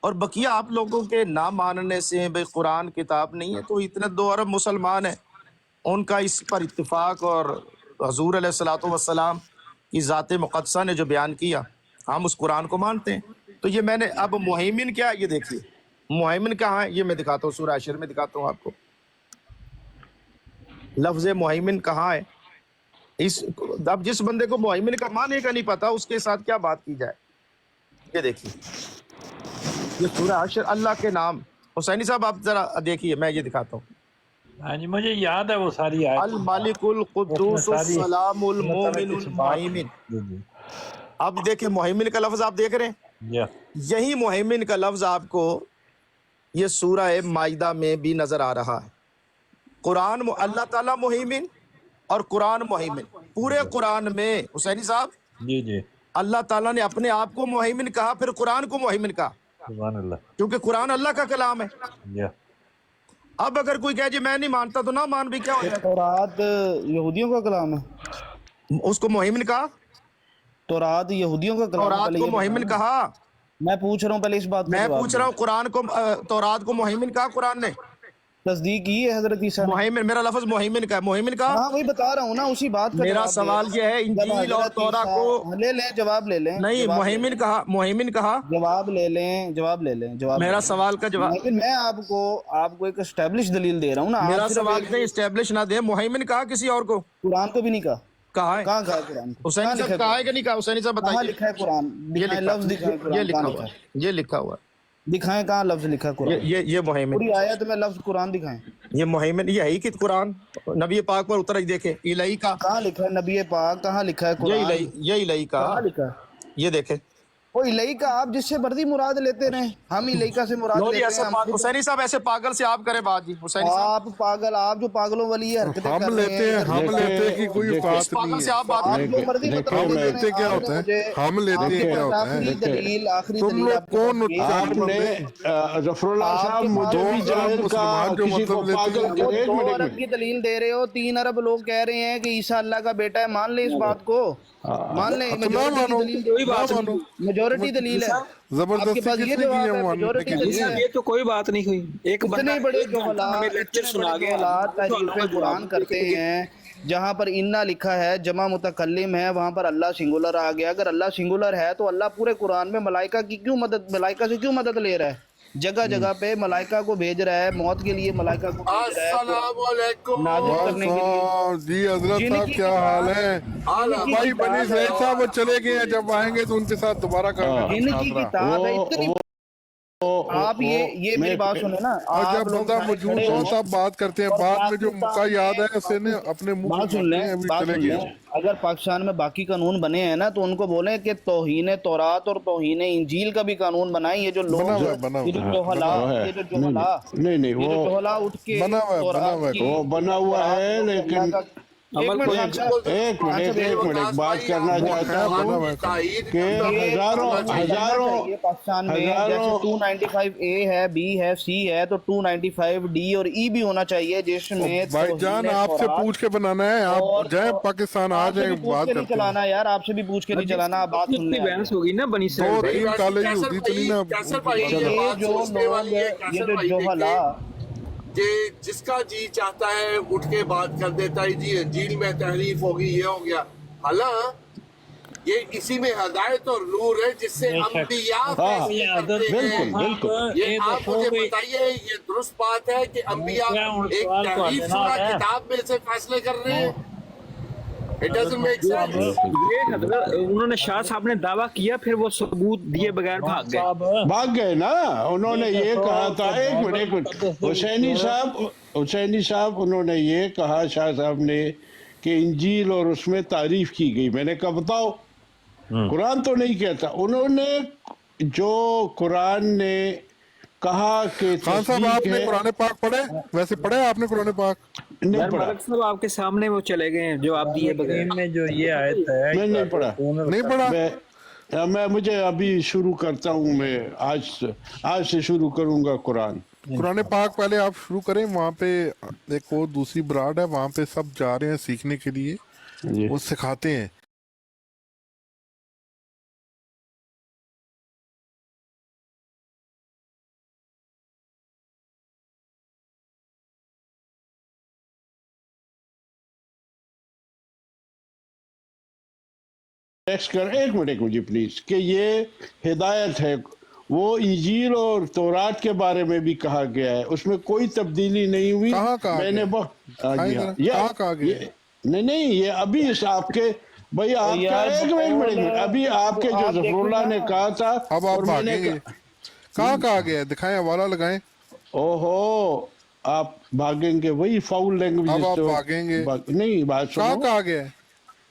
اور بقیہ آپ لوگوں کے نہ ماننے سے بھئی قرآن کتاب نہیں ہے، تو اتنے 2 ارب مسلمان ہیں، ان کا اس پر اتفاق، اور حضور علیہ الصلوۃ والسلام کی ذات مقدسہ نے جو بیان کیا ہم اس قرآن کو مانتے ہیں۔ تو یہ میں نے اب مہیمن کیا ہے، یہ دیکھیے مہیمن کہاں ہے، یہ میں دکھاتا ہوں، سورہ حشر میں دکھاتا ہوں آپ کو، لفظ مہیمن کہاں ہے۔ اب جس بندے کو مہیمن کا معنی کا نہیں پتا اس کے ساتھ کیا بات کی جائے۔ یہ دیکھیے، یہ سورہ حشر، اللہ کے نام، حسینی صاحب آپ ذرا دیکھیے، میں یہ دکھاتا ہوں، ہاں جی مجھے یاد ہے وہ ساری آیت، الملک القدوس السلام المومن المہیمن۔ اب دیکھیں مہیمن کا لفظ آپ دیکھ رہے ہیں، یہی مہیمن کا لفظ آپ کو یہ سورہ مائدہ میں بھی نظر آ رہا ہے۔ قرآن اللہ تعالیٰ مہیمن اور قرآن مہیمن، پورے قرآن میں حسینی صاحب جی جی اللہ تعالیٰ نے اپنے آپ کو مہیمن کہا، پھر قرآن کو مہیمن کہا، سبحان اللہ، کیونکہ قرآن اللہ کا کلام ہے۔ یا اب اگر کوئی کہے جی میں نہیں مانتا تو نہ مان بھی، کیا ہو جائے؟ تورات یہودیوں کا کلام ہے، اس کو مہیمن کہا، تورات یہودیوں کا کلام ہے، تورات پہلے کو یہ مہیمن بتانا۔ کہا، میں پوچھ رہا ہوں پہلے اس بات میں پوچھ رہا ہوں قرآن کو، تورات کو مہیمن کہا قرآن نے؟ تصدیق کی ہے حضرت عیسیٰ نے؟ مہیمن، میرا لفظ مہیمن کا ہے، مہیمن کہا۔ ہاں وہی بتا رہا ہوں نا، اسی بات کا میرا جواب دے سوال رہا ہوں۔ یہ ہے جب انجیل اور حضرت تورا عیسیٰ، کو لے لیں جواب لے لیں، نہیں، جواب لے مہیمن لیں، کہا، مہیمن کہا، جواب لے لیں، جواب لے لیں، جواب لے میرا لیں۔ سوال کا جواب، لیکن میں آپ کو ایک اسٹیبلش دلیل دے رہا ہوں نا، میرا آپ صرف سوال ایک نہیں اسٹیبلش نہ دے، مہیمن کہا کسی اور کو؟ قرآن کو بھی نہیں کہا، کہا ہے، کہاں کہا ہے قرآن کو؟ حسینی کہاں صاحب لکھا ہے کہا ہے قرآن؟ کہ نہیں کہا؟ حسینی صاحب کہاں بتائیے، لکھا ہے قرآن؟ یہ دکھائیں، لکھا، لفظ دکھائیں یہ قرآن لکھا کہاں ہوا لکھا ہے، ہے؟ یہ لکھا ہوا ہے، دکھائیں کہاں لفظ لکھا ہے قرآن؟ یہ مہیمن، پوری آیت میں لفظ قرآن دکھائیں، یہ مہیمن، یہ ہے ہی کہ قرآن نبی پاک پر اتر، دیکھیں الہی کا، کہاں لکھا ہے نبی پاک، کہاں لکھا ہے یہ قرآن، الہی کا، کہاں لکھا ہے؟ یہ دیکھیں وہ الہی کا آپ جس سے مرضی مراد لیتے رہیں، ہم الہی کا سے مراد لو جی لیتے ایسے ہیں. حسینی صاحب ایسے پاگل سے آپ کریں بات جی حسینی صاحب آپ پاگل، آپ جو پاگلوں والی حرکتیں ہم کر رہے لیتے ہیں، ہیں، ہم لیتے ہیں کہ کوئی اس بات پاگل نہیں سے ہے. آپ بات آپ کریں جو مرضی دیکھیں مطلب ہم دے لیتے رہے کیا ہیں. ہوتا ہے، ہم لیتے ہیں کیا ہوتا ہے. آخری دلیل تم دلیل لوگ آپ کے کون پاس یہ چار ہے. آپ نے بندے ظفر اللہ آپ صاحب کے پاس مجھے دو بھی ارب جاہل کا مسلمان جو کسی کو مطلب لیتے پاگل ہیں، وہ کرے. ایک 2 منٹ ایک ارب کی منٹ دلیل دے رہے ہو، 3 ارب لوگ کہہ رہے ہیں کہ عیسیٰ اللہ کا بیٹا ہے. مان لیں اس بات کو، مان لیں. تو نہ میجورٹی کی مانو، دلیل نہ مانو. میجورٹی دلیل ہے. آپ کے زبردستی پاس کس یہ نے کی ہے جواب ہے، ماننے میجورٹی کے دلیل لیے؟ ہے. یہ تو کوئی بات نہیں ہوئی. ایک بندہ اتنے بڑے 1 گھنٹہ ہمیں لیکچر اتنے سنا بڑے گیا، جوہلات سوالوں کا تحریف جواب قرآن کرتے ہیں. جہاں پر انا لکھا ہے جمع متکلم ہے، وہاں پر اللہ سنگولر آ گیا. اگر اللہ سنگولر ہے تو اللہ پورے قرآن میں ملائکہ کی کیوں مدد، ملائکہ سے کیوں مدد لے رہا ہے؟ جگہ جگہ پہ ملائکہ کو بھیج رہا ہے، موت کے لیے ملائکہ کو بھیج رہا ہے، السلام علیکم. نازل بس کرنے کے لیے. جی حضرت جن صاحب کی کیا حال ہے؟ جن کی بھائی بنی کتاب اسرائیل ہے، صاحب وہ چلے گئے ہیں، جب آئیں گے تو ان کے ساتھ دوبارہ کرنا جن کی محاضرہ. کتاب ہے اتنی. آپ یہ میری بات سنیں نا، اور آپ جب لوگ بندہ سارے موجود کھڑے ہو ہو تب بات کرتے ہیں، اور بعد میں جو پاکستان موقع یاد ہے اسے نے میں اپنے منہ بات پہ سن مارتے لیں، ہیں. ابھی بات چلے سن گئے لیں. ہیں. اگر پاکستان میں باقی قانون بنے ہیں نا تو ان کو بولیں کہ توہین تورات اور توہین انجیل کا بھی قانون بنائیں. یہ جو بنا لوگ، ہوا ہے، بنا یہ جو ہوا ہے، جوہلا، بنا ہوا ہے. یہ جو جوہلا، نہیں یہ جو جوہلا اٹھ کے بنا ہوا ہے، بنا تورات ہوا ہے. کی، وہ بنا ہوا تورات ہے جو کہ اللہ لیکن کا. ایک منٹ خان صاحب، ایک خان منٹ صاحب ایک منٹ بات کرنا وہ چاہتا ہے، ہوں بنا ہوا ہے. کہ یہ ہزاروں قانون بننا ہزاروں چاہیے پاکستان میں. جیسے ہزاروں 295 اے ہے، بی ہے، سی ہے، تو 295 ڈی اور ای بھی ہونا چاہیے جس میں بھائی توہین جان آپ سے تورات. پوچھ کے بنانا ہے، اور آپ جائیں پاکستان آ آپ سے جائیں، بھی پوچھ بات کے نہیں کرتے ہیں. چلانا یار، آپ سے بھی پوچھ کے نہیں چلانا. آپ بات سن اتنی لیں. بحث ہوگی نا بنی اسرائیل دو پہ. تین کالج ہوتی تو نہیں نا. کیسر بھائی یہ یہ بات جو سوچنے لوگ، والی ہے. یہ کیسر جو بھائی جوہلا، دیکھیں کہ جس کا جی چاہتا ہے اٹھ کے بات کر دیتا ہے جی انجیل میں تحریف ہوگی، یہ ہو گیا. حالانکہ یہ اسی میں ہدایت اور نور ہے جس سے انبیاء فیصلے کرتے ہیں. بالکل یہ آپ مجھے بتائیے یہ درست بات ہے کہ انبیاء ایک تحریف شدہ کتاب میں سے فیصلے کر رہے ہیں؟ It doesn't make sense. یہ حضرت انہوں نے شاہ صاحب نے دعویٰ کیا، پھر وہ ثبوت دیے بغیر بھاگ گئے. بھاگ گئے نا. انہوں نے یہ کہا تھا، ایک منٹ حسینی صاحب انہوں نے یہ کہا شاہ صاحب نے کہ انجیل اور اس میں تعریف کی گئی. میں نے کہا بتاؤ، قرآن تو نہیں کہتا. انہوں نے جو قرآن نے کہا کہ خان صاحب آپ تصدیق نے ہے، قرآن پاک پڑھے؟ ویسے پڑھے آپ نے قرآن پاک؟ نہیں یار پڑھا. ملک صاحب آپ کے سامنے وہ چلے گئے ہیں جو آپ دیے بغیر. میں جو یہ آیت ہے میں نہیں پڑھا. نہیں پڑھا؟ میں مجھے ابھی شروع کرتا ہوں. میں آج سے شروع کروں گا قرآن. قرآن پاک پہلے آپ شروع کریں. وہاں پہ ایک اور دوسری براڈ ہے، وہاں پہ سب جا رہے ہیں سیکھنے کے لیے، جی وہ سکھاتے ہیں. ایک منٹ مجھے پلیز، کہ یہ ہدایت ہے. وہ انجیل اور تورات کے بارے میں بھی کہا گیا ہے، اس میں کوئی تبدیلی نہیں ہوئی. کہاں کہا میں نے گیا؟ جی ہاں، کہاں کہا گیا؟ نہیں یہ ابھی آپ کے بھائی آپ کا ایک منٹ ابھی آپ کے جو ظفر اللہ نے کہا تھا اب آپ اور میں نے بھاگیں گے. کہاں کہا گیا ہے؟ دکھائیں، حوالہ لگائیں. اوہو آپ بھاگیں گے، وہی فاؤل لینگویج. اب آپ بھاگیں گے. نہیں بات کہاں سنو، کہا گیا ہے؟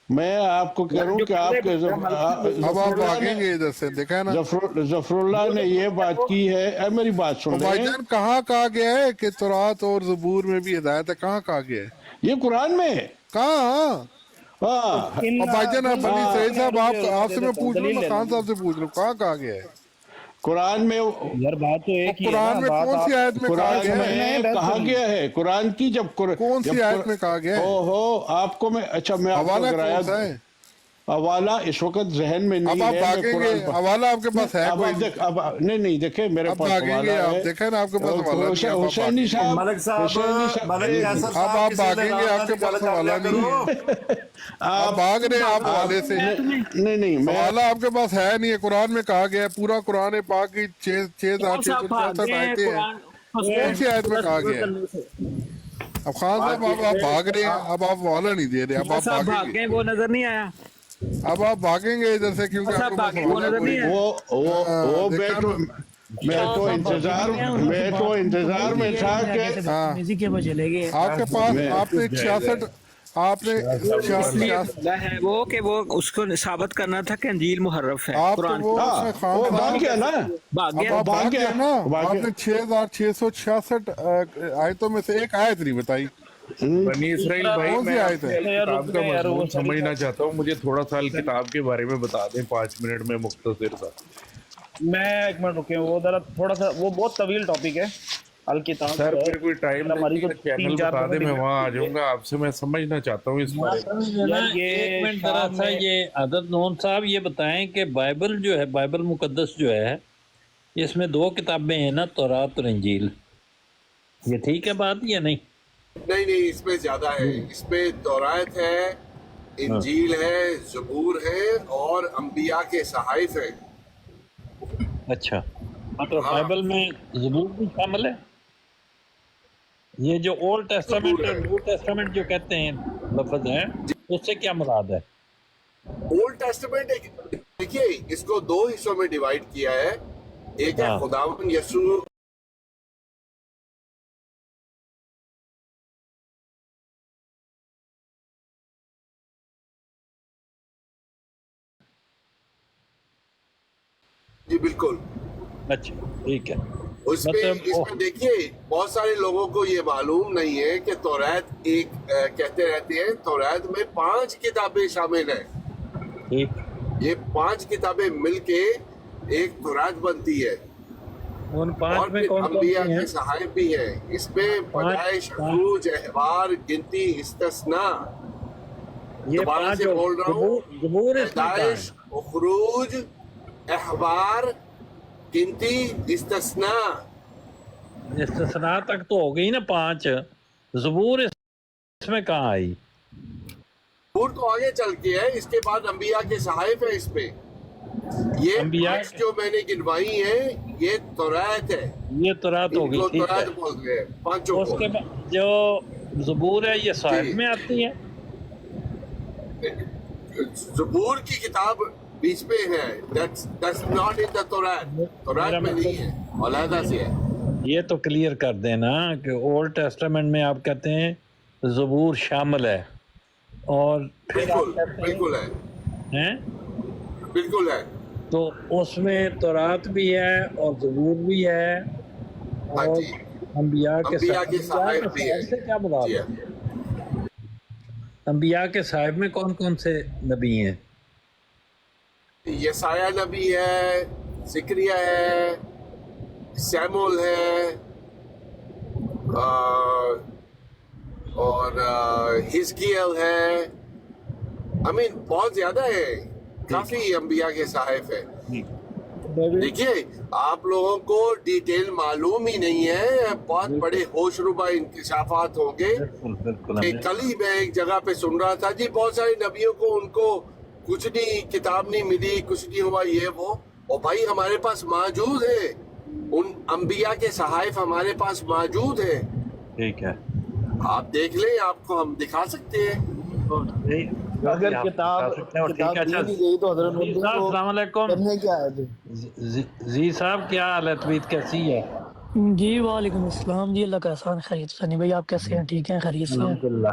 میں آپ کو کہہ رہا ہوں کہ آپ کے اب آپ بھاگیں گے ادھر سے، دیکھیں نا. ظفر اللہ نے یہ بات کی ہے. میری بات سن بھائی لیں. جان کہاں کہا گیا ہے کہ تورات اور زبور میں بھی ہدایت ہے؟ کہاں کہا گیا ہے؟ یہ قرآن میں ہے. کہاں؟ ہاں اور بھائی جان بنی اسرائیل صاحب آپ سے میں پوچھ رہا ہوں، میں خان صاحب سے پوچھ رہا ہوں، کہاں کہا گیا ہے؟ قرآن میں. یار بات تو ایک ہی ہے قرآن نا. میں کون سی آیت میں کہا قرآن گیا ہے؟ میں کہا گیا ہے. قرآن کی جب کون سی آیت میں کہا گیا ہے؟ اوہو آپ کو میں اچھا میں آپ کو حوالہ کرایا. کون سا ہے؟ حوالہ اس وقت ذہن میں اب نہیں آپ ہے. میں بھاگیں گے، قرآن حوالہ آپ کے پاس ہے اب کوئی؟ آپ دیکھ اب نہیں دیکھیں میرے اب پاس بھاگیں حوالہ گے، آپ ہے. دیکھیں نا آپ کے پاس حوالہ نہیں ہے، اب آپ حسینی صاحب ملک صاحب، حسینی صاحب ملک کیسر اب صاحب آپ کسی بھاگیں نے گے، آپ کے گل پاس کر حوالہ لیا نہیں ہے. کرو. آپ بھاگ رہے ہیں، آپ حوالے سے. نہیں میں حوالہ آپ کے پاس ہے نہیں ہے. قرآن میں کہا گیا ہے، پورا قرآن پاک کی 6,664 آیتیں ہیں. کون سی آیت میں کہا گیا ہے؟ اب خان صاحب آپ بھاگ رہے ہیں، اب آپ حوالہ نہیں دے رہے. اب آپ صاحب بھاگیں بھاگ گے، گئے، وہ نظر نہیں آیا. اب آپ بھاگیں گے ادھر سے، کیونکہ آپ کے پاس وہ حوالہ نظر کوئی نہیں نہیں. ہے. وہ دیکھا نا؟ میں تو انتظار میں تھا کہ ہاں آپ کے پاس آپ نے آپ نے مسئلہ ہے وہ کہ وہ اس کو ثابت کرنا تھا کہ انجیل محرف ہے آپ تو قرآن وہ اس میں خان وہ بھاگ گیا نا، بھاگ اب گیا آپ بھاگ گیا نا، بھاگ آپ گیا۔ نے 6666 آیتوں میں سے ایک آیت نہیں بتائی، بنی اسرائیل بھائی، کون سی میں آیت ہے؟ کتاب کا مضمون سمجھنا چاہتا ہوں، مجھے تھوڑا سا کتاب کے بارے میں بتا دیں 5 منٹ میں مختصر سا۔ میں ایک منٹ رکے، وہ ذرا تھوڑا سا، وہ بہت طویل ٹاپک ہے الکتاب سر جو ہے، پھر کوئی ٹائم ہماری تو چینل 3-4 بتا دیں، میں منٹ وہاں آ جاؤں گا آپ سے، میں سمجھنا چاہتا ہوں اس بارے میں۔ یار یہ ایک منٹ شام ذرا سا، میں- یہ حضرت نون صاحب یہ بتائیں کہ بائبل جو ہے، بائبل مقدس جو ہے، اس میں 2 کتابیں ہیں نا، تورات اور انجیل، یہ ٹھیک ہے بات یا نہیں؟ نہیں اس میں زیادہ ہے، اس میں تورات ہے، انجیل ہے، زبور ہے اور انبیاء کے صحائف ہیں۔ اچھا، تو بائبل میں زبور بھی شامل ہے؟ یہ جو اولڈ ٹیسٹامنٹ اور نیو ٹیسٹامنٹ جو کہتے ہیں لفظ ہے، اس سے کیا مراد ہے؟ اولڈ ٹیسٹمنٹ دیکھیے اس کو 2 حصوں میں ڈیوائیڈ کیا ہے، ایک ہے ہاں۔ خداوند یسوع جی بالکل، اچھا ٹھیک ہے، اس میں دیکھیے بہت سارے لوگوں کو یہ معلوم نہیں ہے کہ تورات ایک کہتے رہتے ہیں تورات میں 5 کتابیں شامل ہیں، ٹھیک، یہ 5 کتابیں مل کے ایک تورات بنتی ہے، ان اور 5 میں پھر کون کون انبیاء سی ہیں؟ کے صحائف بھی ہیں، اس میں پیدائش، خروج، احبار، گنتی، استثناء، یہ دوبارہ 5 سے بول رہا ہوں، زبور اس میں کہاں پیدائش، خروج، احبار، گنتی، استثناء۔ ہے؟ استثناء تک تو ہو گئی نا 5، زبور اس میں کہاں آئی؟ زبور تو آگے چل کے ہے، اس کے بعد انبیاء کے صحائف ہیں اس پہ، یہ انبیاء 5 جو میں نے گنوائی ہیں یہ تورات ہے، یہ تورات ہو ان گئی، کو ٹھیک ہے۔ تورات بولتے ہیں 5 اس کو۔ کے بعد جو زبور ہے یہ صحائف جی۔ میں آتی ہے؟ زبور کی کتاب بیچ میں ہے، that's not in the تورات، تورات میں نہیں ہے، علیحدہ سے ہے۔ یہ تو کلیئر کر دینا کہ اولڈ ٹیسٹامنٹ میں آپ کہتے ہیں زبور شامل ہے، اور پھر آپ بالکل کہتے بالکل ہے، ہیں بالکل ہے، تو اس میں تورات بھی ہے اور زبور بھی ہے ہاں اور جی، انبیاء کے صحائف بھی ہے۔ سے کیا مراد جی ہے؟ انبیاء کے صحائف میں کون کون سے نبی ہیں؟ یسایہ نبی ہے، زکریا ہے، سیمول ہے، اور ہزکیل ہے، بہت زیادہ ہے، کافی انبیاء کے صحائف ہے۔ دیکھیے آپ لوگوں کو ڈیٹیل معلوم ہی نہیں ہے، بہت بڑے ہوش ربا انکشافات ہوں گے۔ بالکل کل ہی میں ایک جگہ پہ سن رہا تھا جی بہت سارے نبیوں کو ان کو کچھ نہیں، کتاب نہیں ملی، کچھ نہیں ہوا، یہ وہ، اور بھائی ہمارے پاس موجود ہے، ان انبیاء کے صحائف ہمارے پاس موجود ہیں، ٹھیک ہے، آپ دیکھ لیں، آپ کو ہم دکھا سکتے ہیں۔ اگر کتاب دی نہیں گئی تو حضرت نبی کو السلام علیکم کرنے کیا ہے؟ زی صاحب، کیا حال ہے؟ طبیعت کیسی ہے؟ جی وعلیکم السلام جی، اللہ کا احسان، خیریت سے؟ سنی بھائی آپ کیسے ہیں؟ ٹھیک ہیں، خیریت سے ہیں؟ الحمدللہ،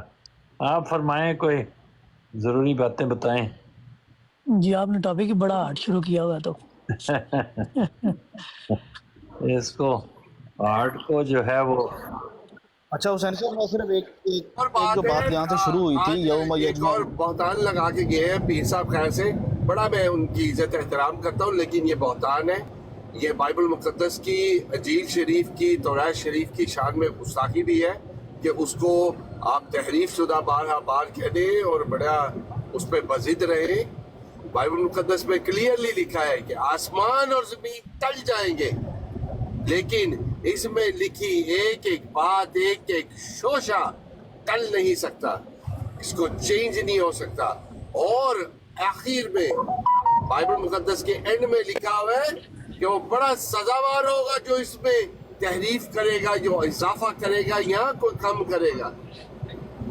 آپ فرمائیں، کوئی ضروری باتیں بتائیں۔ جی آپ نے ٹاپک ہی بڑا ہارڈ شروع کیا ہوا تو اس کو آرٹ کو جو ہے وہ اچھا حسین صاحب، میں صرف ایک اور جو بات ہے، یہاں سے شروع ہوئی تھی، آج یوم ایک یجمع، اور بہتان لگا کے گئے ہیں پیر صاحب، خیر سے بڑا میں ان کی عزت احترام کرتا ہوں، لیکن یہ بہتان ہے، یہ بائبل مقدس کی، انجیل شریف کی، تورات شریف کی شان میں گستاخی بھی ہے کہ اس کو آپ تحریف شدہ بارہا بار کہہ دیں اور بڑا اس پہ بضد رہے۔ بائبل مقدس میں کلیئرلی لکھا ہے کہ آسمان اور زمین ٹل جائیں گے، لیکن اس میں لکھی ایک ایک بات، ایک ایک شوشہ ٹل نہیں سکتا، اس کو چینج نہیں ہو سکتا۔ اور آخر میں بائبل مقدس کے اینڈ میں لکھا ہوا ہے کہ وہ بڑا سزاوار ہوگا جو اس میں تحریف کرے گا، جو اضافہ کرے گا یا کوئی کم کرے گا۔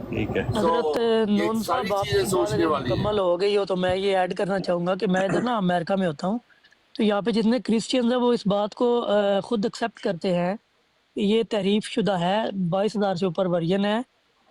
ٹھیک ہے، حضرت یہ نون ساری صاحب، آپ چیزیں کی بات سوچنے اگر والی ہیں۔ مکمل ہو گئی ہو تو میں یہ ایڈ کرنا چاہوں گا کہ میں ادھر نا امریکہ میں ہوتا ہوں، تو یہاں پہ جتنے کرسچینز ہیں وہ اس بات کو خود ایکسیپٹ کرتے ہیں کہ یہ تحریف شدہ ہے، 22,000 سے اوپر ورژن ہے،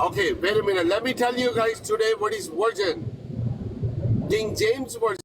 Okay, wait a minute. Let me tell you guys today what is version. King James version.